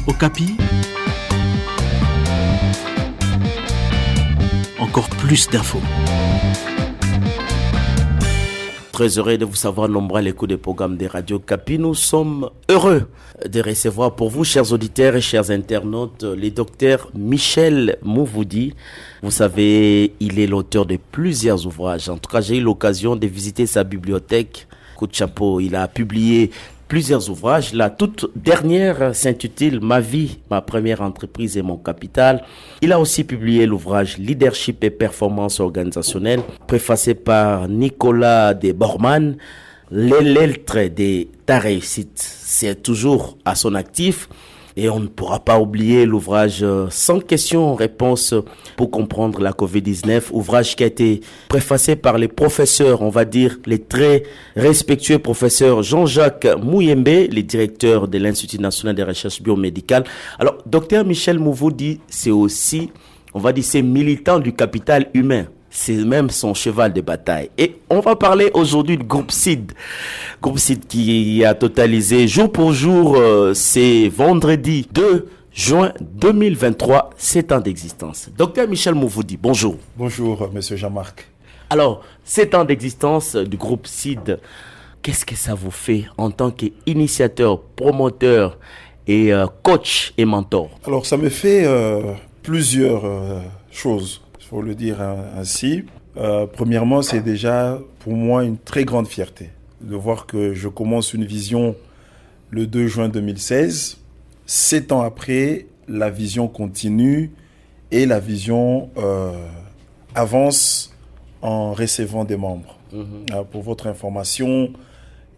Okapi, encore plus d'infos. Très heureux de vous savoir nombreux à l'écoute des programmes des radios Okapi. Nous sommes heureux de recevoir pour vous, chers auditeurs et chers internautes, le docteur Michel Mouvoudi. Vous savez, il est l'auteur de plusieurs ouvrages. En tout cas, j'ai eu l'occasion de visiter sa bibliothèque. Coup de chapeau, il a publié plusieurs ouvrages. La toute dernière s'intitule « Ma vie, ma première entreprise et mon capital ». Il a aussi publié l'ouvrage « Leadership et performance organisationnelle » préfacé par Nicolas de Bormann. Les lettres de ta réussite, c'est toujours à son actif. Et on ne pourra pas oublier l'ouvrage « 100 questions-réponses pour comprendre la COVID-19 », ouvrage qui a été préfacé par les professeurs, on va dire les très respectueux professeurs Jean-Jacques Mouyembe, le directeur de l'Institut national de recherche biomédicale. Alors, docteur Michel Mouvoudi, c'est aussi, on va dire, c'est militant du capital humain. C'est même son cheval de bataille. Et on va parler aujourd'hui du groupe CID. Groupe CID qui a totalisé jour pour jour, c'est vendredi 2 juin 2023, 7 ans d'existence. Docteur Michel Mouvoudi, bonjour. Bonjour, monsieur Jean-Marc. Alors, 7 ans d'existence du groupe CID, qu'est-ce que ça vous fait en tant qu'initiateur, promoteur et coach et mentor? Alors, ça me fait plusieurs choses. Il faut le dire ainsi. Premièrement, c'est déjà pour moi une très grande fierté de voir que je commence une vision le 2 juin 2016. 7 ans après, la vision continue et la vision avance en recevant des membres. Pour votre information,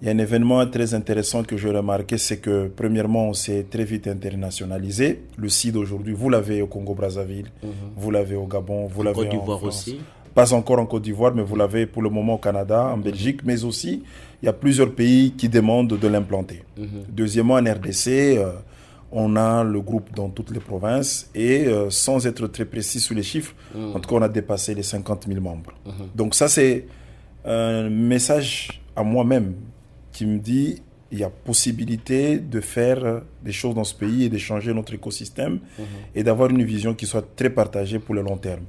il y a un événement très intéressant que je remarquais, c'est que premièrement, on s'est très vite internationalisé. Le CID aujourd'hui, vous l'avez au Congo-Brazzaville, vous l'avez au Gabon, vous l'avez en France. Aussi. Pas encore en Côte d'Ivoire, mais vous l'avez pour le moment au Canada, en Belgique, mais aussi, il y a plusieurs pays qui demandent de l'implanter. Deuxièmement, en RDC, on a le groupe dans toutes les provinces et sans être très précis sur les chiffres, en tout cas, on a dépassé les 50 000 membres. Donc ça, c'est un message à moi-même qui me dit il y a possibilité de faire des choses dans ce pays et de changer notre écosystème et d'avoir une vision qui soit très partagée pour le long terme.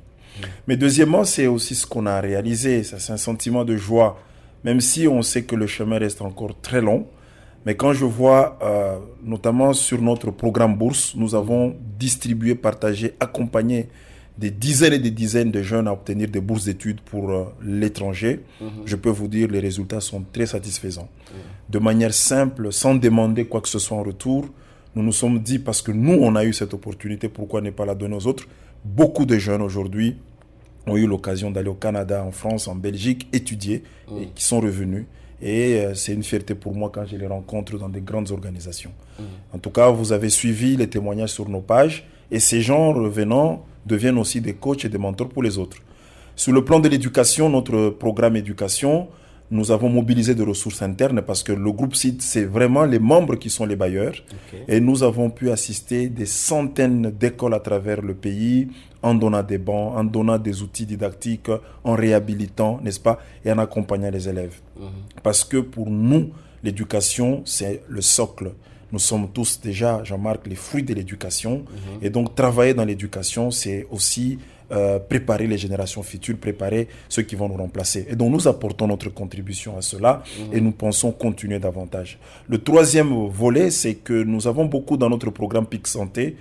Mais deuxièmement, c'est aussi ce qu'on a réalisé. Ça, c'est un sentiment de joie, même si on sait que le chemin reste encore très long. Mais quand je vois, notamment sur notre programme Bourse, nous avons distribué, partagé, accompagné des dizaines et des dizaines de jeunes à obtenir des bourses d'études pour l'étranger. Je peux vous dire, les résultats sont très satisfaisants. De manière simple, sans demander quoi que ce soit en retour, nous nous sommes dit, parce que nous, on a eu cette opportunité, pourquoi ne pas la donner aux autres? Beaucoup de jeunes aujourd'hui ont eu l'occasion d'aller au Canada, en France, en Belgique, étudier, et qui sont revenus. Et c'est une fierté pour moi quand je les rencontre dans des grandes organisations. En tout cas, vous avez suivi les témoignages sur nos pages, et ces gens revenant deviennent aussi des coachs et des mentors pour les autres. Sur le plan de l'éducation, notre programme éducation, nous avons mobilisé des ressources internes parce que le groupe CID, c'est vraiment les membres qui sont les bailleurs. Et nous avons pu assister des centaines d'écoles à travers le pays en donnant des bancs, en donnant des outils didactiques, en réhabilitant, n'est-ce pas, et en accompagnant les élèves. Parce que pour nous, l'éducation, c'est le socle. Nous sommes tous déjà, Jean-Marc, les fruits de l'éducation. Et donc, travailler dans l'éducation, c'est aussi préparer les générations futures, préparer ceux qui vont nous remplacer. Et donc, nous apportons notre contribution à cela et nous pensons continuer davantage. Le troisième volet, c'est que nous avons beaucoup dans notre programme PIC Santé,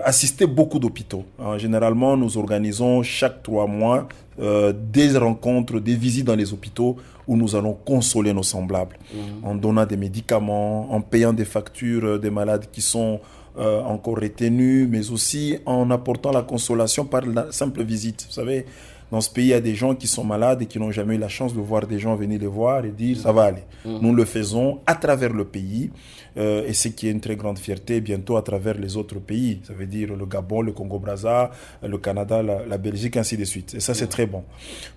assisté beaucoup d'hôpitaux. Généralement, nous organisons chaque 3 mois des rencontres, des visites dans les hôpitaux où nous allons consoler nos semblables en donnant des médicaments, en payant des factures des malades qui sont encore retenus, mais aussi en apportant la consolation par la simple visite. Vous savez, dans ce pays, il y a des gens qui sont malades et qui n'ont jamais eu la chance de voir des gens venir les voir et dire ça va aller. Nous le faisons à travers le pays et ce qui est une très grande fierté bientôt à travers les autres pays. Ça veut dire le Gabon, le Congo-Brazza, le Canada, la Belgique, ainsi de suite. Et ça, c'est très bon.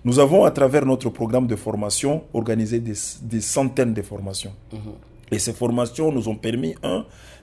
Nous avons, à travers notre programme de formation, organisé des centaines de formations. Et ces formations nous ont permis,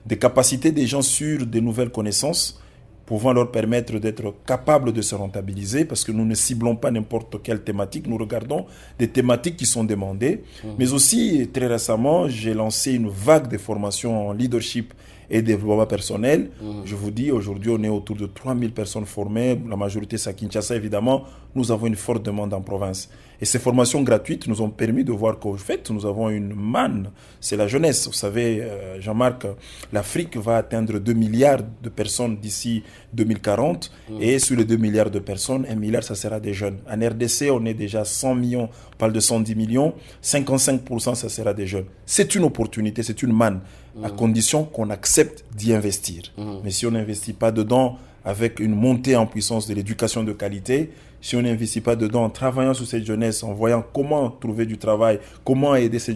de capaciter des gens sur de nouvelles connaissances, pouvant leur permettre d'être capables de se rentabiliser, parce que nous ne ciblons pas n'importe quelle thématique, nous regardons des thématiques qui sont demandées. Mais aussi, très récemment, j'ai lancé une vague de formations en leadership et développement personnel. Je vous dis, aujourd'hui, on est autour de 3000 personnes formées. La majorité, c'est à Kinshasa, évidemment. Nous avons une forte demande en province. Et ces formations gratuites nous ont permis de voir qu'au fait, nous avons une manne. C'est la jeunesse. Vous savez, Jean-Marc, l'Afrique va atteindre 2 milliards de personnes d'ici 2040. Et sur les 2 milliards de personnes, 1 milliard, ça sera des jeunes. En RDC, on est déjà 100 millions, on parle de 110 millions. 55%, ça sera des jeunes. C'est une opportunité, c'est une manne, à condition qu'on accepte d'y investir. Mais si on n'investit pas dedans avec une montée en puissance de l'éducation de qualité, si on n'investit pas dedans en travaillant sur cette jeunesse, en voyant comment trouver du travail, comment aider cette jeunesse,